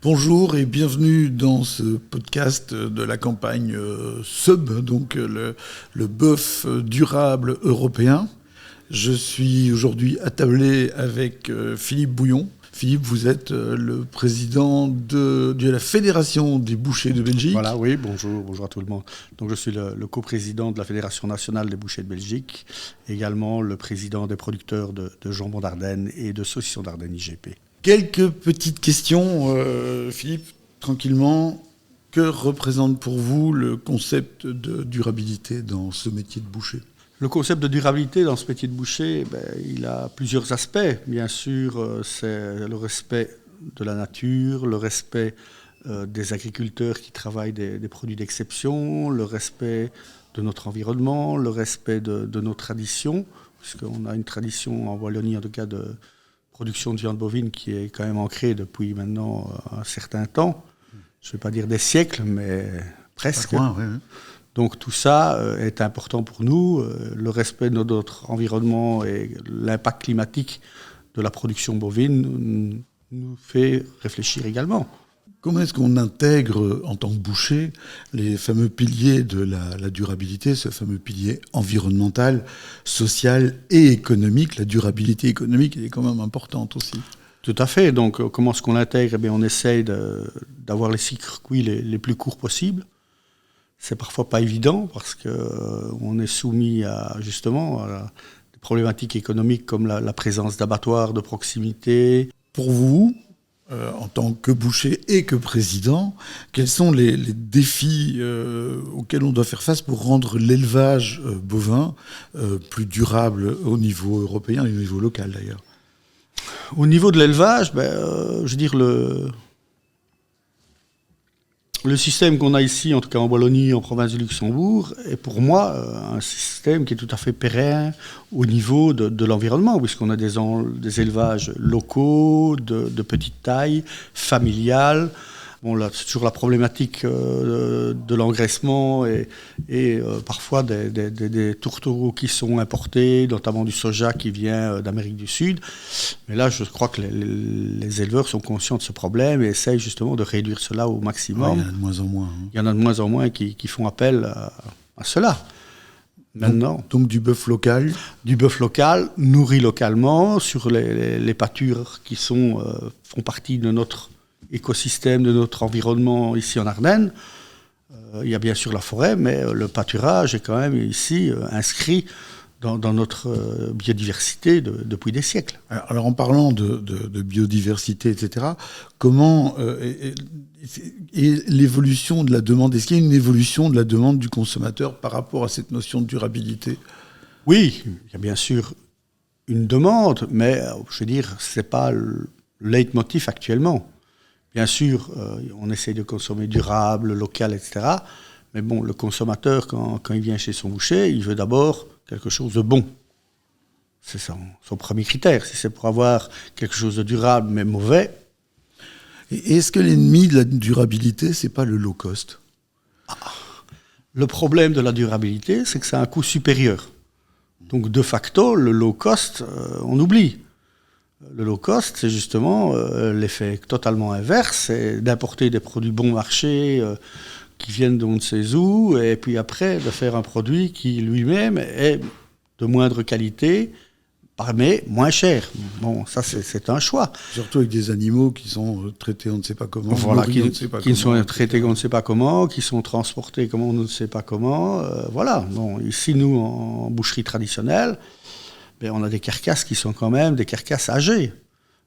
Bonjour et bienvenue dans ce podcast de la campagne SUB, donc le bœuf durable européen. Je suis aujourd'hui attablé avec Philippe Bouillon. Philippe, vous êtes le président de la Fédération des bouchers de Belgique. Voilà, oui, bonjour à tout le monde. Donc je suis le coprésident de la Fédération nationale des bouchers de Belgique, également le président des producteurs de jambon d'Ardenne et de saucisson d'Ardenne IGP. Quelques petites questions, Philippe, tranquillement. Que représente pour vous le concept de durabilité dans ce métier de boucher ? Le concept de durabilité dans ce métier de boucher, il a plusieurs aspects. Bien sûr, c'est le respect de la nature, le respect des agriculteurs qui travaillent des produits d'exception, le respect de notre environnement, le respect de nos traditions, puisqu'on a une tradition en Wallonie, en tout cas, de production de viande bovine qui est quand même ancrée depuis maintenant un certain temps. Je ne vais pas dire des siècles, mais presque. Pas loin, oui. Donc tout ça est important pour nous. Le respect de notre environnement et l'impact climatique de la production bovine nous fait réfléchir également. Comment est-ce qu'on intègre en tant que boucher les fameux piliers de la durabilité, ce fameux pilier environnemental, social et économique ? La durabilité économique elle est quand même importante aussi. Tout à fait. Donc comment est-ce qu'on l'intègre ? On essaye d'avoir les circuits les plus courts possibles. C'est parfois pas évident parce qu'on est soumis à des problématiques économiques comme la présence d'abattoirs de proximité. Pour vous, en tant que boucher et que président, quels sont les défis auxquels on doit faire face pour rendre l'élevage bovin plus durable au niveau européen et au niveau local d'ailleurs ? Au niveau de l'élevage, je veux dire le système qu'on a ici, en tout cas en Wallonie, en province du Luxembourg, est pour moi un système qui est tout à fait pérenne au niveau de l'environnement, puisqu'on a des élevages locaux, de petite taille, familiales. Bon, là, c'est toujours la problématique de l'engraissement et parfois des tourtereaux qui sont importés, notamment du soja qui vient d'Amérique du Sud. Mais là, je crois que les éleveurs sont conscients de ce problème et essayent justement de réduire cela au maximum. Il y en a de moins en moins. Il y en a de moins en moins qui font appel à cela. Maintenant, donc du bœuf local ? Du bœuf local, nourri localement, sur les pâtures qui font partie de notre écosystème, de notre environnement ici en Ardennes. Il y a bien sûr la forêt, mais le pâturage est quand même ici inscrit dans notre biodiversité depuis des siècles. Alors en parlant de biodiversité, etc., comment est l'évolution de la demande ? Est-ce qu'il y a une évolution de la demande du consommateur par rapport à cette notion de durabilité ? Oui, il y a bien sûr une demande, mais je veux dire, ce n'est pas le leitmotiv actuellement. Bien sûr, on essaye de consommer durable, local, etc. Mais bon, le consommateur, quand il vient chez son boucher, il veut d'abord quelque chose de bon. C'est son premier critère. Si c'est pour avoir quelque chose de durable mais mauvais. Et est-ce que l'ennemi de la durabilité, c'est pas le low cost ? Le problème de la durabilité, c'est que c'est un coût supérieur. Donc de facto, le low cost, on oublie. Le low cost, c'est justement l'effet totalement inverse, c'est d'importer des produits bon marché qui viennent d'on ne sait où, et puis après de faire un produit qui lui-même est de moindre qualité, mais moins cher. Bon, ça c'est un choix. Surtout avec des animaux qui sont traités on ne sait pas comment, voilà, qui sont traités on ne sait pas comment, qui sont transportés comme on ne sait pas comment. Voilà. Bon, ici, nous, en boucherie traditionnelle, on a des carcasses qui sont quand même des carcasses âgées.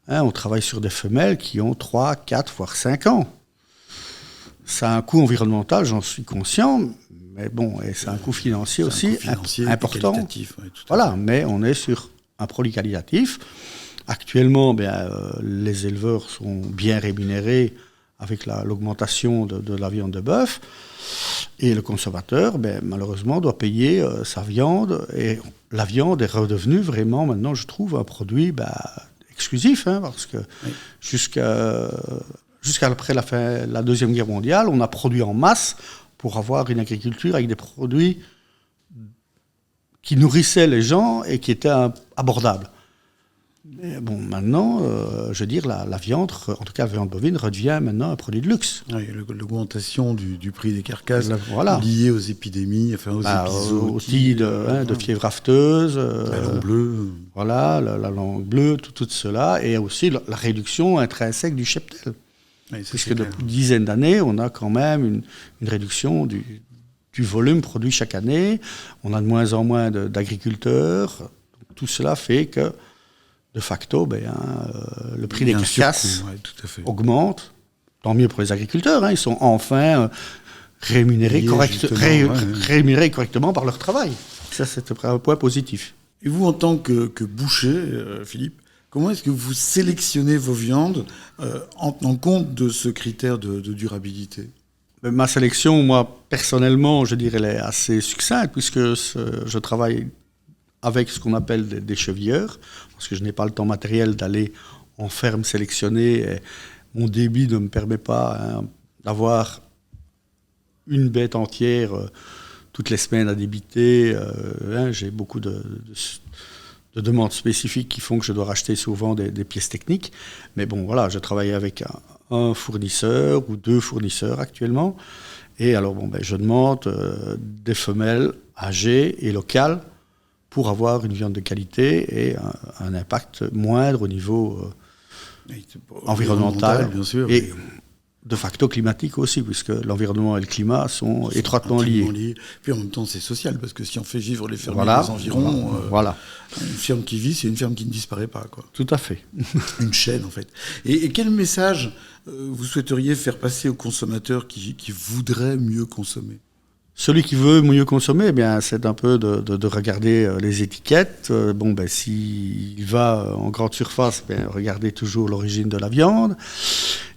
On travaille sur des femelles qui ont 3, 4, voire 5 ans. Ça a un coût environnemental, j'en suis conscient, mais bon, et c'est un coût financier aussi important. Ouais, voilà, mais on est sur un produit qualitatif. Actuellement, les éleveurs sont bien rémunérés avec l'augmentation de la viande de bœuf. Et le consommateur, malheureusement, doit payer sa viande. Et la viande est redevenue vraiment, maintenant, je trouve, un produit exclusif. Parce que jusqu'à après la Deuxième Guerre mondiale, on a produit en masse pour avoir une agriculture avec des produits qui nourrissaient les gens et qui étaient abordables. Mais bon, maintenant, je veux dire, la viande, en tout cas la viande bovine, redevient maintenant un produit de luxe. Oui, l'augmentation du prix des carcasses Voilà. liée aux épidémies, enfin aux épizooties de fièvre afteuse. La langue bleue. Voilà, la langue bleue, tout cela. Et aussi la réduction intrinsèque du cheptel. Oui, puisque depuis une dizaine d'années, on a quand même une réduction du volume produit chaque année. On a de moins en moins d'agriculteurs. Tout cela fait que, de facto, le prix des carcasses augmente. Tant mieux pour les agriculteurs. Ils sont enfin rémunérés correctement par leur travail. Ça, c'est un point positif. Et vous, en tant que boucher, Philippe, comment est-ce que vous sélectionnez vos viandes en tenant compte de ce critère de durabilité ? Ma sélection, moi, personnellement, je dirais, elle est assez succincte, puisque je travaille avec ce qu'on appelle des chevilleurs, parce que je n'ai pas le temps matériel d'aller en ferme sélectionner. Et mon débit ne me permet pas d'avoir une bête entière toutes les semaines à débiter. J'ai beaucoup de demandes spécifiques qui font que je dois racheter souvent des pièces techniques. Mais bon, voilà, je travaille avec un fournisseur ou 2 fournisseurs actuellement. Et alors, je demande des femelles âgées et locales pour avoir une viande de qualité et un impact moindre au niveau environnemental bien sûr, et de facto climatique aussi, puisque l'environnement et le climat sont étroitement liés. Puis en même temps, c'est social, parce que si on fait vivre les fermiers des environs, une ferme qui vit, c'est une ferme qui ne disparaît pas, quoi. Tout à fait. Une chaîne, en fait. Et quel message vous souhaiteriez faire passer aux consommateurs qui voudraient mieux consommer ? Celui qui veut mieux consommer, c'est un peu de regarder les étiquettes. S'il va en grande surface, regardez toujours l'origine de la viande.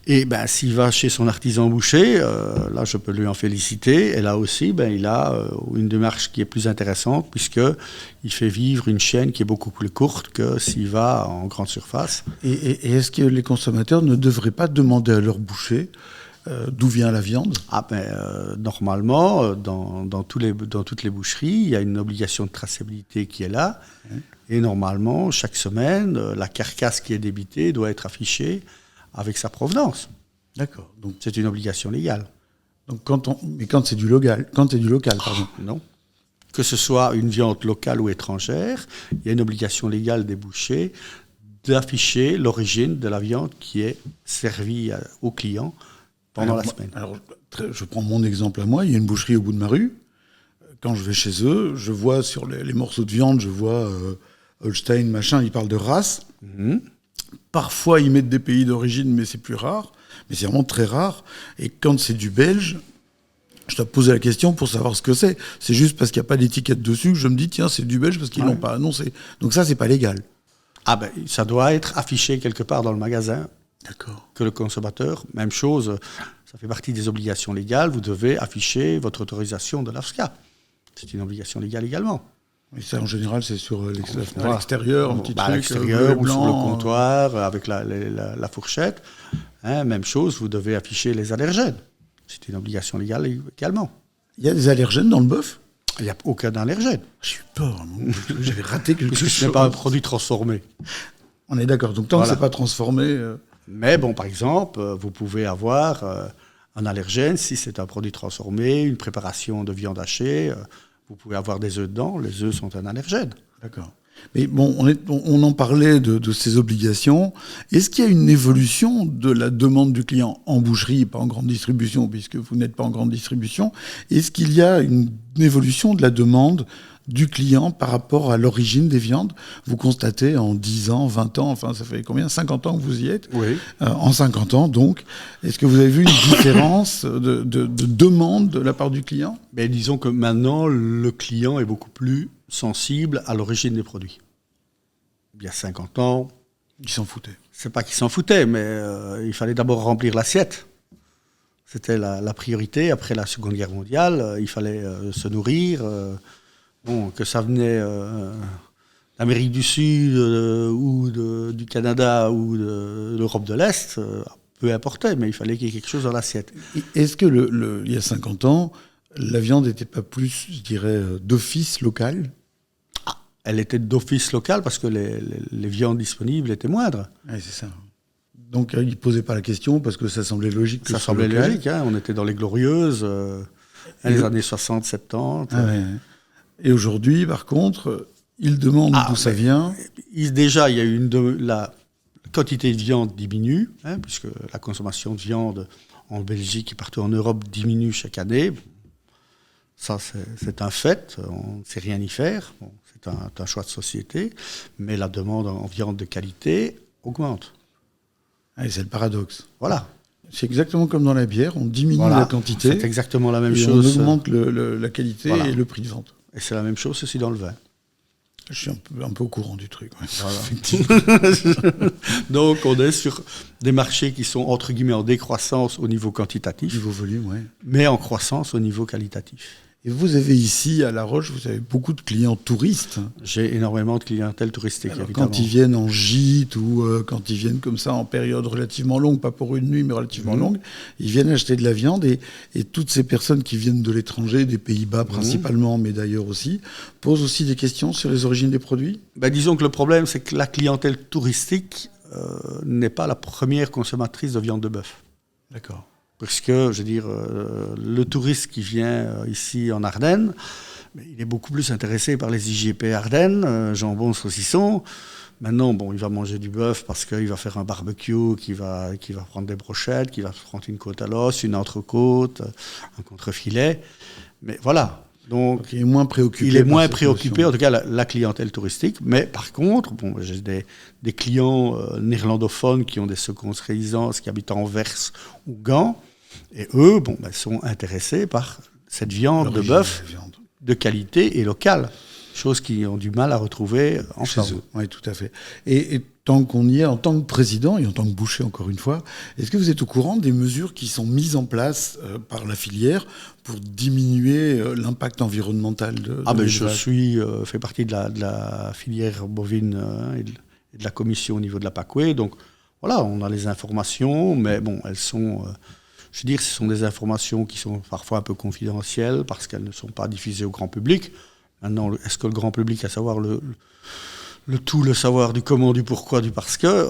Et s'il va chez son artisan boucher, là je peux lui en féliciter. Et là aussi, il a une démarche qui est plus intéressante, puisqu'il fait vivre une chaîne qui est beaucoup plus courte que s'il va en grande surface. Et est-ce que les consommateurs ne devraient pas demander à leur boucher d'où vient la viande ? Normalement, dans toutes les boucheries, il y a une obligation de traçabilité qui est là. Et normalement, chaque semaine, la carcasse qui est débitée doit être affichée avec sa provenance. D'accord. Donc c'est une obligation légale. Donc quand c'est du local, pardon. Non. Que ce soit une viande locale ou étrangère, il y a une obligation légale des bouchers d'afficher l'origine de la viande qui est servie au client pendant la semaine. Alors, je prends mon exemple à moi. Il y a une boucherie au bout de ma rue. Quand je vais chez eux, je vois sur les morceaux de viande, je vois Holstein, machin, ils parlent de race. Mm-hmm. Parfois, ils mettent des pays d'origine, mais c'est plus rare. Mais c'est vraiment très rare. Et quand c'est du belge, je dois poser la question pour savoir ce que c'est. C'est juste parce qu'il n'y a pas d'étiquette dessus que je me dis, tiens, c'est du belge parce qu'ils ne l'ont pas annoncé. Donc ça, c'est pas légal. Ça doit être affiché quelque part dans le magasin. D'accord. Que le consommateur, même chose, ça fait partie des obligations légales, vous devez afficher votre autorisation de l'AFSCA. C'est une obligation légale également. Et ça, en général, c'est sur l'extérieur, un petit truc. À l'extérieur ou sur le comptoir, avec la fourchette. Même chose, vous devez afficher les allergènes. C'est une obligation légale également. Il y a des allergènes dans le bœuf ? Il n'y a aucun allergène. J'ai eu peur, j'avais raté quelque chose. Ce n'est pas un produit transformé. On est d'accord, donc tant que ce n'est pas transformé... Mais par exemple, vous pouvez avoir un allergène si c'est un produit transformé, une préparation de viande hachée. Vous pouvez avoir des œufs dedans. Les œufs sont un allergène. D'accord. Mais on en parlait de ces obligations. Est-ce qu'il y a une évolution de la demande du client en boucherie, pas en grande distribution, puisque vous n'êtes pas en grande distribution ? Est-ce qu'il y a une évolution de la demande du client par rapport à l'origine des viandes ? Vous constatez en 10 ans, 20 ans, enfin ça fait combien ? 50 ans que vous y êtes ? Oui. En 50 ans, donc. Est-ce que vous avez vu une différence de demande de la part du client ? Disons que maintenant, le client est beaucoup plus sensible à l'origine des produits. Il y a 50 ans... Il s'en foutait. C'est pas qu'il s'en foutait, mais il fallait d'abord remplir l'assiette. C'était la priorité. Après la Seconde Guerre mondiale, il fallait se nourrir... que ça venait d'Amérique du Sud ou du Canada ou de l'Europe de l'Est, peu importait, mais il fallait qu'il y ait quelque chose dans l'assiette. Est-ce que il y a 50 ans, la viande n'était pas plus, je dirais, d'office local ? elle était d'office locale parce que les viandes disponibles étaient moindres. Oui, c'est ça. Donc, il ne posait pas la question parce que ça semblait logique. Ça semblait logique, hein, on était dans les Glorieuses, les années 60, 70. Ah ouais. Et aujourd'hui, par contre, il demande d'où ça vient. Déjà, il y a eu la quantité de viande diminue, hein, puisque la consommation de viande en Belgique et partout en Europe diminue chaque année. Ça, c'est un fait, on ne sait rien y faire. Bon, c'est un choix de société, mais la demande en viande de qualité augmente. Ah, c'est le paradoxe. Voilà. C'est exactement comme dans la bière, on diminue la quantité. C'est exactement la même chose. On augmente la qualité et le prix de vente. Et c'est la même chose aussi dans le vin. Je suis un peu au courant du truc. Ouais. Voilà. Donc on est sur des marchés qui sont entre guillemets en décroissance au niveau quantitatif. Niveau volume, oui. Mais en croissance au niveau qualitatif. Et vous avez ici, à La Roche, vous avez beaucoup de clients touristes. J'ai énormément de clientèle touristique, alors, évidemment. Quand ils viennent en gîte ou quand ils viennent comme ça en période relativement longue, pas pour une nuit, mais relativement longue, ils viennent acheter de la viande et toutes ces personnes qui viennent de l'étranger, des Pays-Bas principalement, mais d'ailleurs aussi, posent aussi des questions sur les origines des produits. Disons que le problème, c'est que la clientèle touristique n'est pas la première consommatrice de viande de bœuf. D'accord. Parce que, je veux dire, le touriste qui vient ici en Ardennes, il est beaucoup plus intéressé par les IGP Ardennes, jambon, saucisson. Maintenant, bon, il va manger du bœuf parce qu'il va faire un barbecue, qu'il va prendre des brochettes, qu'il va prendre une côte à l'os, une entrecôte, un contrefilet. Mais voilà. Donc il est moins préoccupé. Il est moins préoccupé, en tout cas la clientèle touristique. Mais par contre, bon, j'ai des clients néerlandophones qui ont des secondes résidences, qui habitent à Anvers ou Gand. Et eux, sont intéressés par cette viande de bœuf de qualité et locale. Choses qu'ils ont du mal à retrouver en France. Oui, tout à fait. Et tant qu'on y est, en tant que président et en tant que boucher, encore une fois, est-ce que vous êtes au courant des mesures qui sont mises en place par la filière pour diminuer l'impact environnemental de je fais partie de la filière bovine et de la commission au niveau de la PACWE. Donc voilà, on a les informations, mais bon, elles sont... je veux dire, ce sont des informations qui sont parfois un peu confidentielles parce qu'elles ne sont pas diffusées au grand public. Maintenant, est-ce que le grand public a savoir le savoir du comment, du pourquoi, du parce que?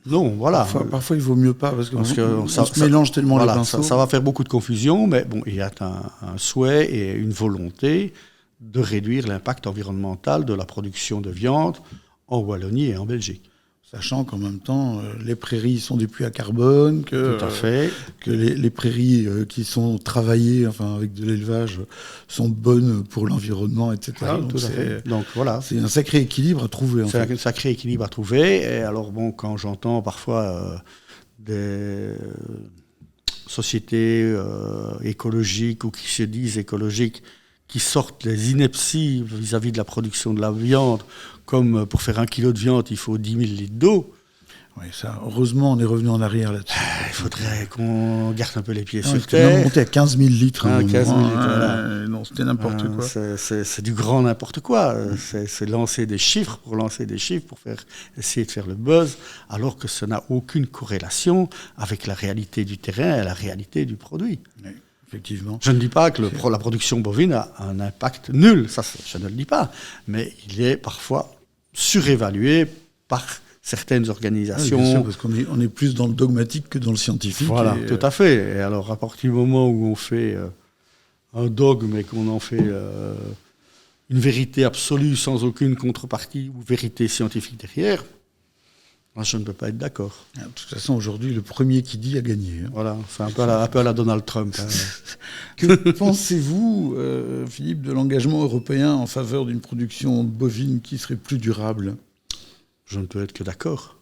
Non, voilà. Parfois il vaut mieux pas parce qu'on se mélange tellement les pinceaux. Ça va faire beaucoup de confusion, mais bon, il y a un souhait et une volonté de réduire l'impact environnemental de la production de viande en Wallonie et en Belgique. Sachant qu'en même temps, les prairies sont des puits à carbone, que les prairies qui sont travaillées avec de l'élevage sont bonnes pour l'environnement, etc. Donc voilà. C'est un sacré équilibre à trouver. C'est un sacré équilibre à trouver. Et alors bon, quand j'entends parfois des sociétés écologiques ou qui se disent écologiques, qui sortent les inepties vis-à-vis de la production de la viande, comme pour faire 1 kilo de viande, il faut 10 000 litres d'eau. Oui, ça, heureusement, on est revenu en arrière là-dessus. Il faudrait qu'on garde un peu les pieds sur terre. On montait à 15 000 litres. 15 000 litres, voilà. Non, c'était n'importe quoi. C'est du grand n'importe quoi. C'est lancer des chiffres, pour essayer de faire le buzz, alors que ça n'a aucune corrélation avec la réalité du terrain et la réalité du produit. Oui. Effectivement. Je ne dis pas que la production bovine a un impact nul, ça je ne le dis pas, mais il est parfois surévalué par certaines organisations. Oui, bien sûr, parce qu'on est plus dans le dogmatique que dans le scientifique. Voilà, tout à fait. Et alors, à partir du moment où on fait un dogme et qu'on en fait une vérité absolue sans aucune contrepartie ou vérité scientifique derrière, moi, je ne peux pas être d'accord. De toute façon, aujourd'hui, le premier qui dit a gagné. Voilà, c'est un peu à la Donald Trump. Hein. Que pensez-vous, Philippe, de l'engagement européen en faveur d'une production bovine qui serait plus durable ? Je ne peux être que d'accord.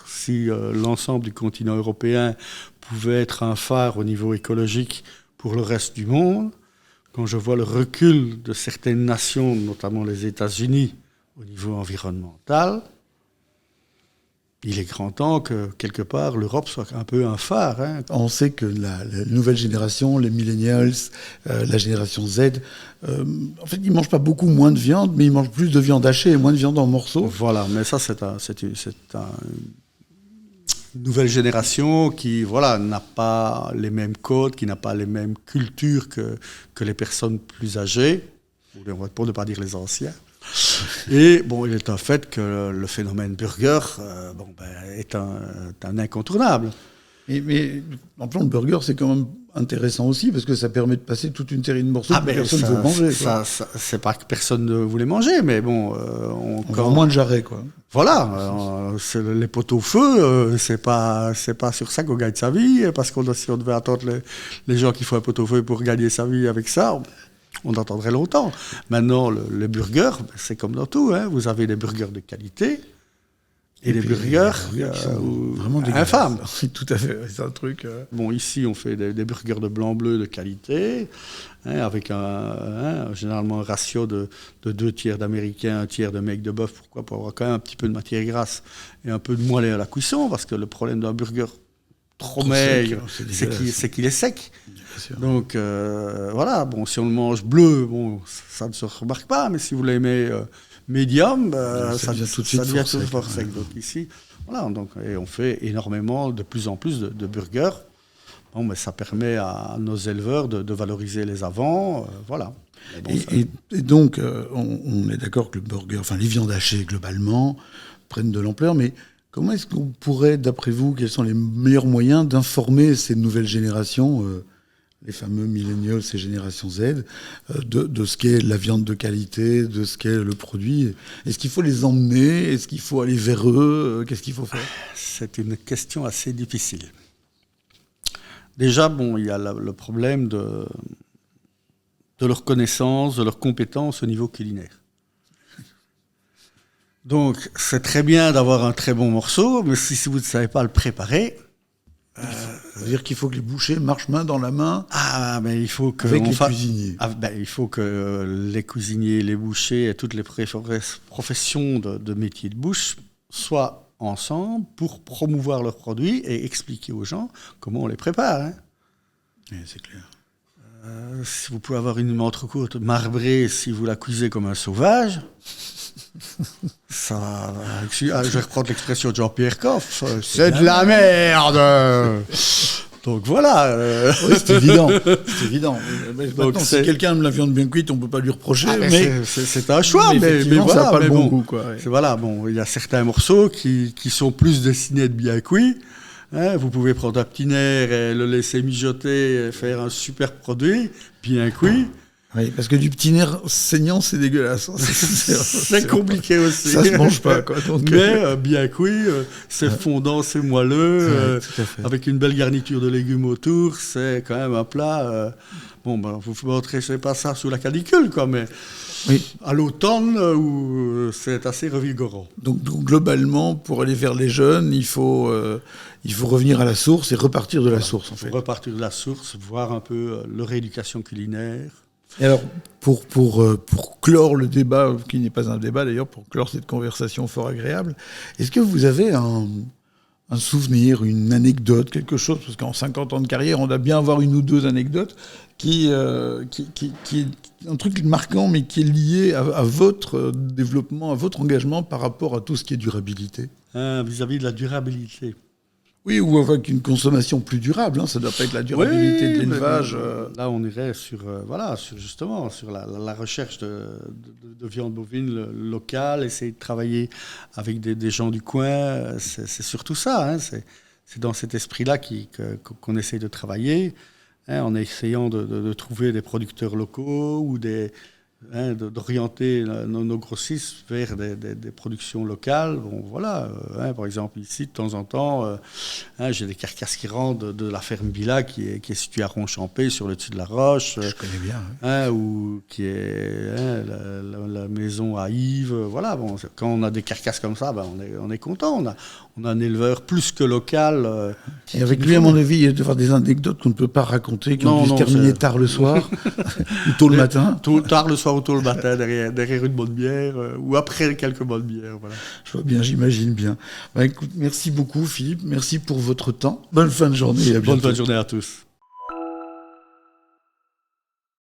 Si l'ensemble du continent européen pouvait être un phare au niveau écologique pour le reste du monde, quand je vois le recul de certaines nations, notamment les États-Unis, au niveau environnemental, il est grand temps que, quelque part, l'Europe soit un peu un phare. Hein. On sait que la nouvelle génération, les millennials, la génération Z, en fait, ils ne mangent pas beaucoup moins de viande, mais ils mangent plus de viande hachée et moins de viande en morceaux. Voilà, mais ça, c'est une nouvelle génération qui n'a pas les mêmes codes, qui n'a pas les mêmes cultures que les personnes plus âgées. pour ne pas dire les anciens. Et bon, il est un fait que le phénomène burger est un incontournable. Mais en plan, le burger, c'est quand même intéressant aussi, parce que ça permet de passer toute une série de morceaux que personne ne veut manger. C'est pas que personne ne voulait manger, mais bon... on vend moins de jarrets, quoi. Voilà, les pot-au-feu, c'est pas sur ça qu'on gagne sa vie, parce que si on devait attendre les gens qui font un pot-au-feu pour gagner sa vie avec ça, on attendrait longtemps. Maintenant, le burger, c'est comme dans tout, hein, vous avez des burgers de qualité, et des burgers vraiment infâmes. Tout à fait, c'est un truc... Bon, ici, on fait des burgers de blanc-bleu de qualité, hein, avec généralement un ratio de 2 tiers d'américain, 1 tiers de make de bœuf. Pourquoi ? Pour avoir quand même un petit peu de matière grasse et un peu de moelleux à la cuisson, parce que le problème d'un burger trop maigre, c'est qu'il est sec. Donc, voilà, bon, si on le mange bleu, bon, ça ne se remarque pas, mais si vous l'aimez... médium, ça devient tout de suite fort sec. Donc ici, voilà, et on fait énormément, de plus en plus de burgers. Bon, mais ça permet à nos éleveurs de valoriser les avants, voilà. Bon, et donc, on est d'accord que le burger, enfin les viandes hachées globalement, prennent de l'ampleur, mais comment est-ce qu'on pourrait, d'après vous, quels sont les meilleurs moyens d'informer ces nouvelles générations les fameux millennials et génération Z, de ce qu'est la viande de qualité, de ce qu'est le produit. Est-ce qu'il faut les emmener ? Est-ce qu'il faut aller vers eux ? Qu'est-ce qu'il faut faire ? C'est une question assez difficile. Déjà, bon, il y a le problème de leur connaissance, de leur compétence au niveau culinaire. Donc, c'est très bien d'avoir un très bon morceau, mais si vous ne savez pas le préparer... Ça veut dire qu'il faut que les bouchers marchent main dans la main mais il faut que avec les cuisiniers. Il faut que les cuisiniers, les bouchers et toutes les professions de métier de bouche soient ensemble pour promouvoir leurs produits et expliquer aux gens comment on les prépare. Hein. Oui, c'est clair. Si vous pouvez avoir une entrecôte marbrée si vous la cuisez comme un sauvage... Ça, je vais reprendre l'expression de Jean-Pierre Coff. C'est de la merde. Donc voilà. Oui, c'est évident. C'est évident. Donc, si quelqu'un aime la viande bien cuite, on ne peut pas lui reprocher. C'est un choix, mais voilà, ça n'a pas le bon goût. Quoi, ouais. Voilà, bon, il y a certains morceaux qui sont plus destinés à être bien cuits. Hein, vous pouvez prendre un petit nerf et le laisser mijoter et faire un super produit bien cuit. Oui, parce que du petit nerf saignant, c'est dégueulasse. C'est compliqué aussi. Ça se mange pas, quoi. Donc, mais bien cuit, c'est fondant, c'est moelleux, avec une belle garniture de légumes autour, c'est quand même un plat. Vous ne montrez pas ça sous la canicule, quoi, mais à l'automne, où c'est assez revigorant. Donc, globalement, pour aller vers les jeunes, il faut revenir à la source et repartir de la source, en fait. Repartir de la source, voir un peu leur éducation culinaire. Et alors, pour clore le débat, qui n'est pas un débat d'ailleurs, pour clore cette conversation fort agréable, est-ce que vous avez un souvenir, une anecdote, quelque chose, parce qu'en 50 ans de carrière, on doit bien avoir une ou deux anecdotes, qui est un truc marquant, mais qui est lié à votre développement, à votre engagement par rapport à tout ce qui est durabilité ? Vis-à-vis de la durabilité. Oui, ou avec une consommation plus durable, hein, ça ne doit pas être la durabilité de l'élevage. Là, on irait sur la recherche de viande bovine locale, essayer de travailler avec des gens du coin, c'est surtout ça. Hein, c'est dans cet esprit-là qu'on essaye de travailler, hein, en essayant de trouver des producteurs locaux ou d'orienter nos grossistes vers des productions locales. Bon, voilà. Par exemple, ici, de temps en temps, j'ai des carcasses qui rentrent de la ferme Villa qui est située à Ronchampé, sur le dessus de la Roche. Je connais bien. Ou qui est la maison à Yves. Voilà. Bon, quand on a des carcasses comme ça, on est content. On a un éleveur plus que local. Et avec lui, à mon avis, il y a de faire des anecdotes qu'on ne peut pas raconter, qui ont dû se terminer tard le soir ou tôt le matin. Tard le soir ou tôt le matin, derrière une bonne bière, ou après quelques bonnes bières. Voilà. Je vois bien, j'imagine bien. Écoute, merci beaucoup, Philippe. Merci pour votre temps. Bonne fin de journée. Et à bientôt. Bonne fin de journée à tous.